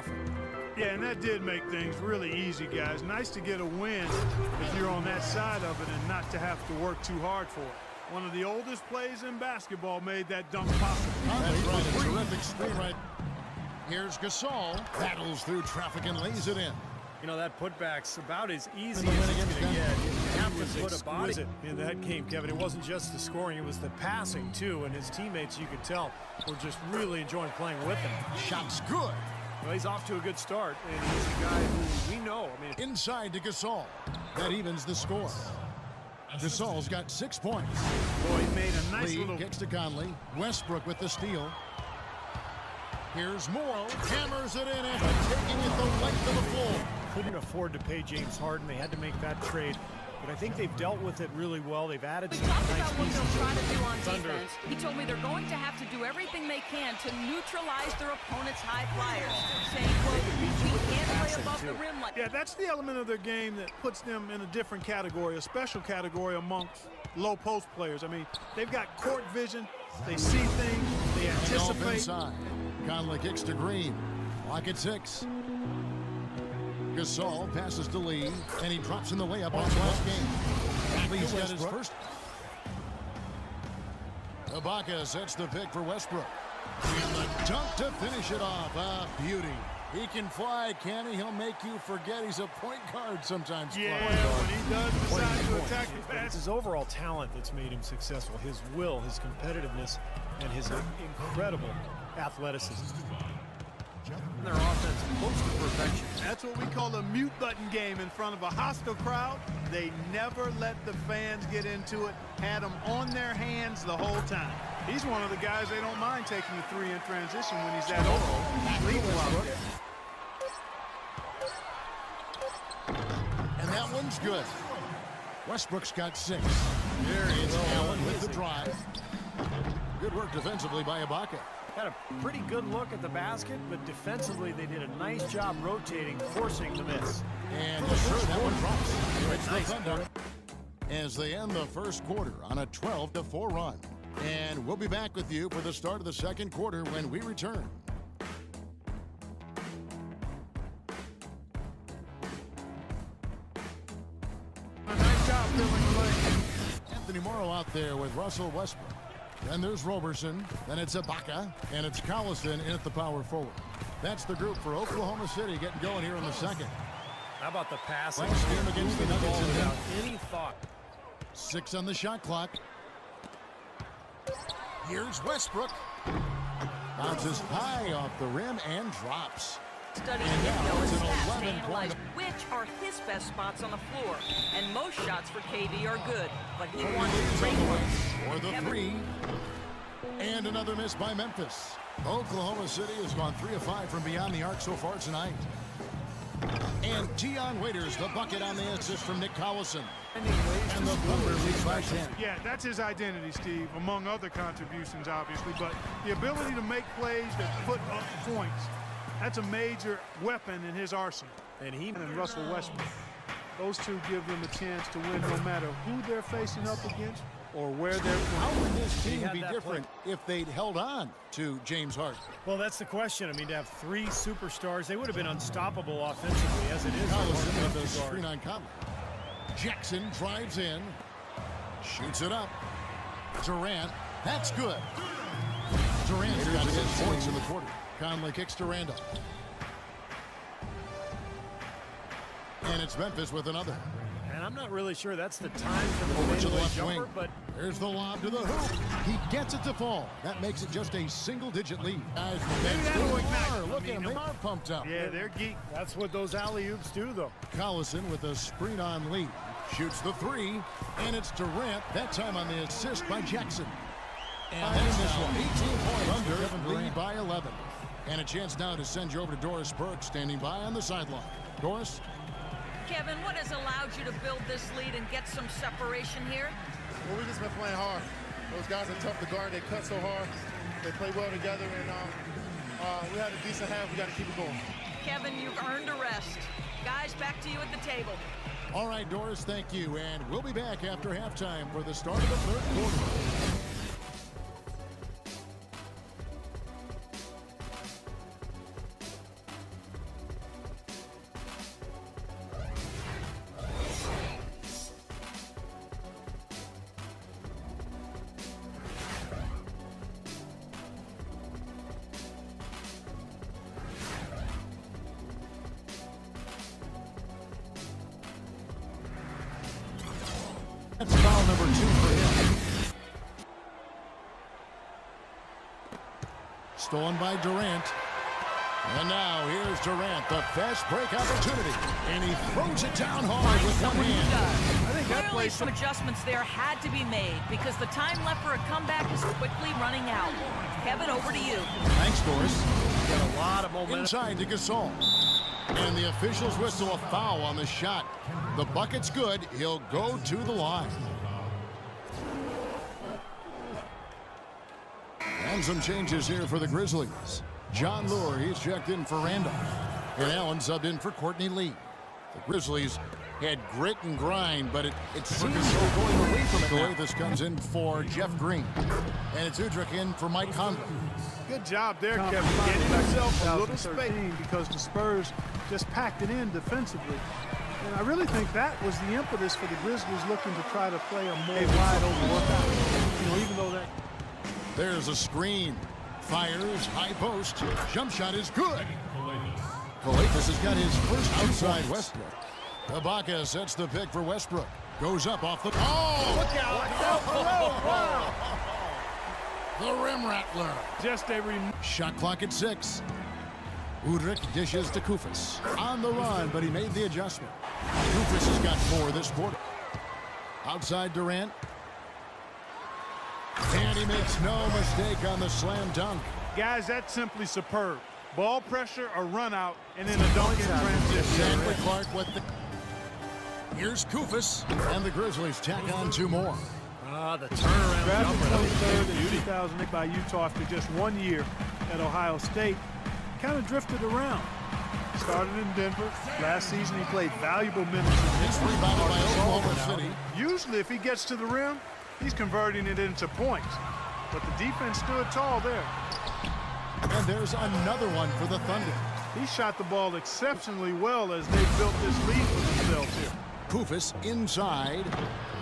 often. Yeah, and that did make things really easy, guys. Nice to get a win if you're on that side of it and not to have to work too hard for it. One of the oldest plays in basketball made that dunk possible. That's right, a terrific screen right. Here's Gasol, battles through traffic and lays it in. You know, that putback's about as easy as it's going to get. You have to put a body in that game, Kevin. It wasn't just the scoring, it was the passing, too. And his teammates, you could tell, were just really enjoying playing with him. Shot's good. Well, he's off to a good start, and he's a guy who we know. I mean, inside to Gasol. That evens the score. Gasol's got 6 points. Boy, he made a nice little... kicks to Conley. Westbrook with the steal. Here's Moore. Hammers it in after taking it the length of the floor. Couldn't afford to pay James Harden. They had to make that trade. But I think they've dealt with it really well. They've added some talked nice about what pieces. they'll try to do on Thunder. defense. He told me they're going to have to do everything they can to neutralize their opponent's high flyers. Saying, quote, we can't play above the rim like... Yeah, that's the element of their game that puts them in a different category, a special category amongst low post players. I mean, they've got court vision. They see things. They anticipate. Inside. Conley kicks to Green. Lock at 6. Gasol passes to Lee, and he drops in the layup on his last game. Lee's got his first. Ibaka sets the pick for Westbrook. And the dunk to finish it off. A beauty. He can fly, can he? He'll make you forget he's a point guard sometimes. Yeah, when he does decide to attack the It's pass. his overall talent that's made him successful. His will, his competitiveness, and his incredible athleticism. And their offense close to perfection. That's what we call a mute button game in front of a hostile crowd. They never let the fans get into it. Had them on their hands the whole time. He's one of the guys they don't mind taking a three in transition when he's that old. And that one's good. Westbrook's got 6. There is Allen with the drive. Good work defensively by Ibaka. Had a pretty good look at the basket, but defensively they did a nice job rotating, forcing the miss. And sure, that one drops. It's the Thunder as they end the first quarter on a 12-4 run. And we'll be back with you for the start of the second quarter when we return. Nice job filling the lane. Anthony Morrow out there with Russell Westbrook. Then there's Roberson, then it's Ibaka, and it's Collison in at the power forward. That's the group for Oklahoma City getting going here in the second. How about the passing? Last game against the Nuggets in without any thought. 6 on the shot clock. Here's Westbrook. Bounces high off the rim and drops. Studying And him, now though, it's his an stats 11 to analyze point. which are his best spots on the floor. And most shots for KD are good, but he wants He's great on the way ones. for the 3. And another miss by Memphis. Oklahoma City has gone 3 of 5 from beyond the arc so far tonight. And Dion Waiters, the bucket on the assist from Nick Collison. And the Thunder leads by 10. Yeah, that's his identity, Steve, among other contributions, obviously. But the ability to make plays that put up points, that's a major weapon in his arsenal. And he And Russell Westbrook. Those two give them a chance to win no matter who they're facing up against or where they're How playing. would this He team had be that different if they'd held on to James Harden? Well, that's the question. I mean, to have 3 superstars, they would have been unstoppable offensively as it is. Collison with the screen on Conley. Jackson drives in, shoots it up. Durant, that's good. Durant's got 6 points in the quarter. Conley kicks to Randall. And it's Memphis with another. And I'm not really sure that's the time for the Over to the fadeaway left jumper, wing. but There's the lob to the hoop. He gets it to fall. That makes it just a single-digit lead. Guys, from Maybe that that'll still ignite are. them. Look I mean, at them. They are pumped up. Yeah, they're geek. that's what those alley-oops do, though. Collison with a screen-on lead. Shoots the 3, and it's Durant, that time on the assist by Jackson. And that's this one. 18 points. Thunder lead by 11. And a chance now to send you over to Doris Burke, standing by on the sideline. Doris? Kevin, what has allowed you to build this lead and get some separation here? Well, we just been playing hard. Those guys are tough to guard. They cut so hard. They play well together, and we had a decent half. We got to keep it going. Kevin, you've earned a rest. Guys, back to you at the table. All right, Doris, thank you. And we'll be back after halftime for the start of the third quarter. over 2 for him. Stolen by Durant. And now here's Durant, the fast break opportunity. And he throws it down hard with one hand. I think that Clearly plays some adjustments there had to be made because the time left for a comeback is quickly running out. Kevin, over to you. Thanks, Doris. Got a lot of momentum. Inside to Gasol. And the officials whistle a foul on the shot. The bucket's good. He'll go to the line. And some changes here for the Grizzlies. John Lure, he's checked in for Randall. And Allen subbed in for Courtney Lee. The Grizzlies had grit and grind, but it seems they're going away from it now. This comes in for Jeff Green. And it's Udrich in for Mike Conley. Good job there, Kevin. Getting yourself a little space because the Spurs just packed it in defensively. And I really think that was the impetus for the Grizzlies looking to try to play a more wide open workout. You know, even though that... There's a screen. Fires, high post. Jump shot is good. Coletas has got his first outside Westbrook. Ibaka sets the pick for Westbrook. Goes up off the... Oh! Look out! The rim rattler. Just a... Shot clock at 6. Udrich dishes to Kufis. On the run, but he made the adjustment. Kufis has got 4 this quarter. Outside Durant. And he makes no mistake on the slam dunk. Guys, that's simply superb. Ball pressure, a run out, and then a dunk in transition. Stanley Clark with the... Here's Kufis. And the Grizzlies tack on 2 more. The turnaround Drafted jumper. 23rd in 2008 by Utah after just 1 year at Ohio State. Kind of drifted around. Started in Denver. Last season he played valuable minutes. It's rebounded by Oklahoma City. Usually if he gets to the rim, he's converting it into points. But the defense stood tall there. And there's another one for the Thunder. He shot the ball exceptionally well as they built this lead for themselves here. Kufis inside.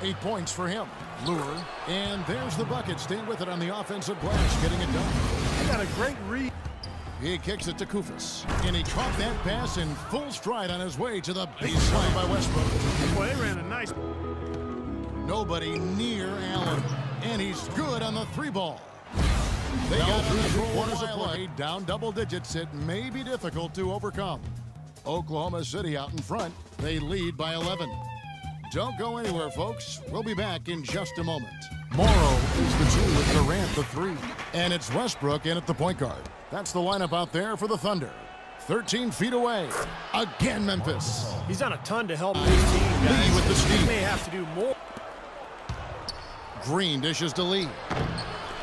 8 points for him. Lure. And there's the bucket. Staying with it on the offensive glass. Getting it done. He got a great read. He kicks it to Kufis. And he caught that pass in full stride on his way to the baseline by Westbrook. Boy, they ran a nice... Nobody near Allen. And he's good on the 3-ball. They got through 3 quarters of play. Down double digits. It may be difficult to overcome. Oklahoma City out in front. They lead by 11. Don't go anywhere, folks. We'll be back in just a moment. Morrow is the 2 with Durant the 3. And it's Westbrook in at the point guard. That's the lineup out there for the Thunder. 13 feet away. Again, Memphis. He's done a ton to help his team, guys. Lee with the steal. He may have to do more. Green dishes to Lee.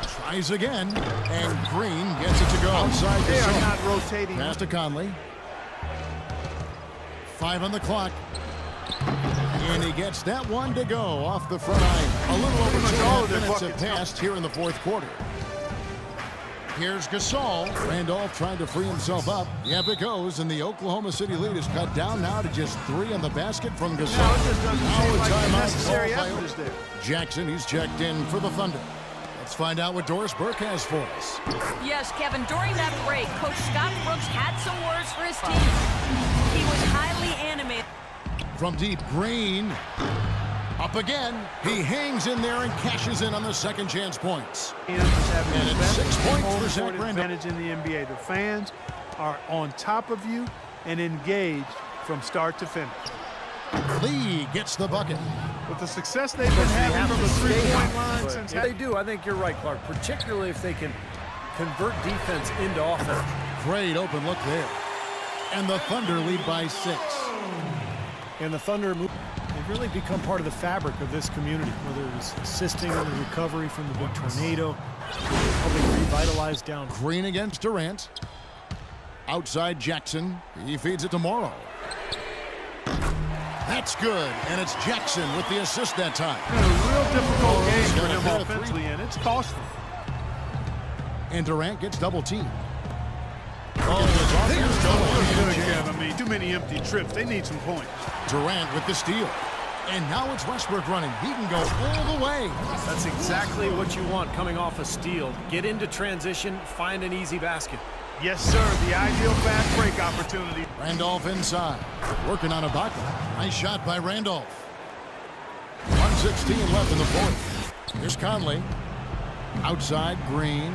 Tries again. And Green gets it to go. Outside They to are Son. not rotating. Pass to Conley. 5 on the clock. And he gets that one to go off the front line. A little over 2 minutes have passed here in the 4th quarter. Here's Gasol. Randolph trying to free himself up. Yep, it goes, and the Oklahoma City lead is cut down now to just 3 on the basket from Gasol. Now it just doesn't seem a like the timeout necessary called by effort is there. Jackson, he's checked in for the Thunder. Let's find out what Doris Burke has for us. Yes, Kevin, during that break, Coach Scott Brooks had some words for his team. He was highly animated. From deep, Green. Up again. He hangs in there and cashes in on the second chance points. And it's 6 points for Zach Randolph. advantage in the NBA. The fans are on top of you and engaged from start to finish. Lee gets the bucket. With the success they've been having from the three-point line since... If they do, I think you're right, Clark, particularly if they can convert defense into offense. Great open look there. And the Thunder lead by 6. And the Thunder, they've really become part of the fabric of this community, whether it was assisting in the recovery from the big tornado, helping revitalize down. Green against Durant. Outside Jackson. He feeds it to Morrow. That's good, and it's Jackson with the assist that time. Been a real difficult game for got a them pair of offensively, and it's costly. And Durant gets double team. I mean, too many empty trips. They need some points. Durant with the steal. And now it's Westbrook running. He can go all the way. That's exactly what you want coming off a steal. Get into transition, find an easy basket. Yes, sir. The ideal fast break opportunity. Randolph inside. Working on Ibaka. Nice shot by Randolph. Runs 2:16 left in the fourth. Here's Conley. Outside, Green.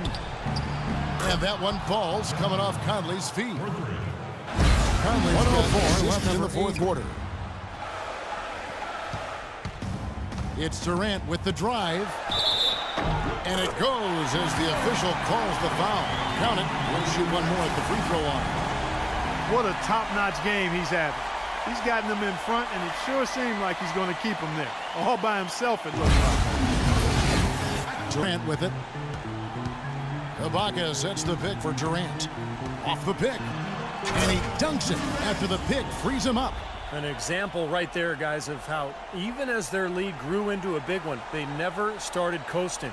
And that one falls, coming off Conley's feet. Conley's got 104 left in the fourth quarter. It's Durant with the drive. And it goes as the official calls the foul. Count it. We'll shoot one more at the free throw line. What a top-notch game he's having. He's gotten them in front, and it sure seemed like he's going to keep them there. All by himself, it looks like. Durant with it. Ibaka sets the pick for Durant. Off the pick. And he dunks it after the pick frees him up. An example right there, guys, of how even as their lead grew into a big one, they never started coasting.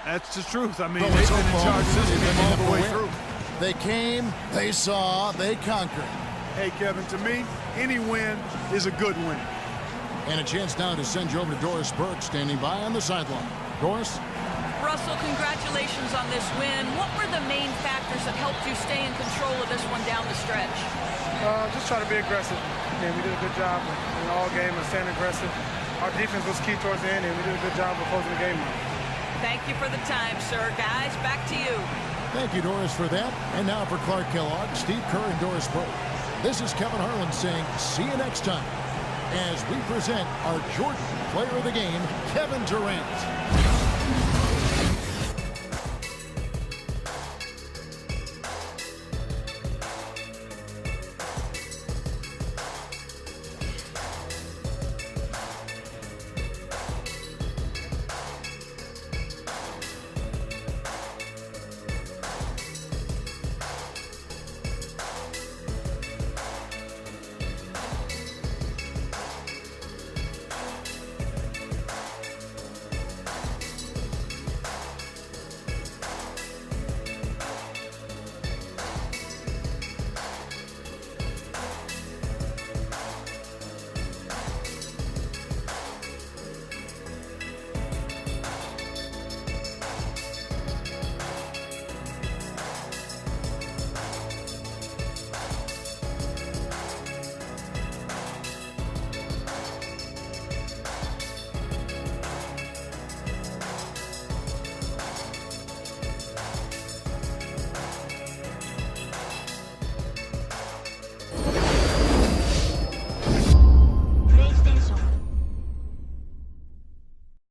That's the truth. I mean, they've been in charge of this game all the way through. They came, they saw, they conquered. Hey, Kevin, to me, any win is a good win. And a chance now to send you over to Doris Burke, standing by on the sideline. Doris? Russell, congratulations on this win. What were the main factors that helped you stay in control of this one down the stretch? Just try to be aggressive. And we did a good job in all game of staying aggressive. Our defense was key towards the end, and we did a good job of closing the game out. Thank you for the time, sir. Guys, back to you. Thank you, Doris, for that. And now for Clark Kellogg, Steve Kerr, and Doris Burke. This is Kevin Harlan saying see you next time as we present our Jordan Player of the Game, Kevin Durant.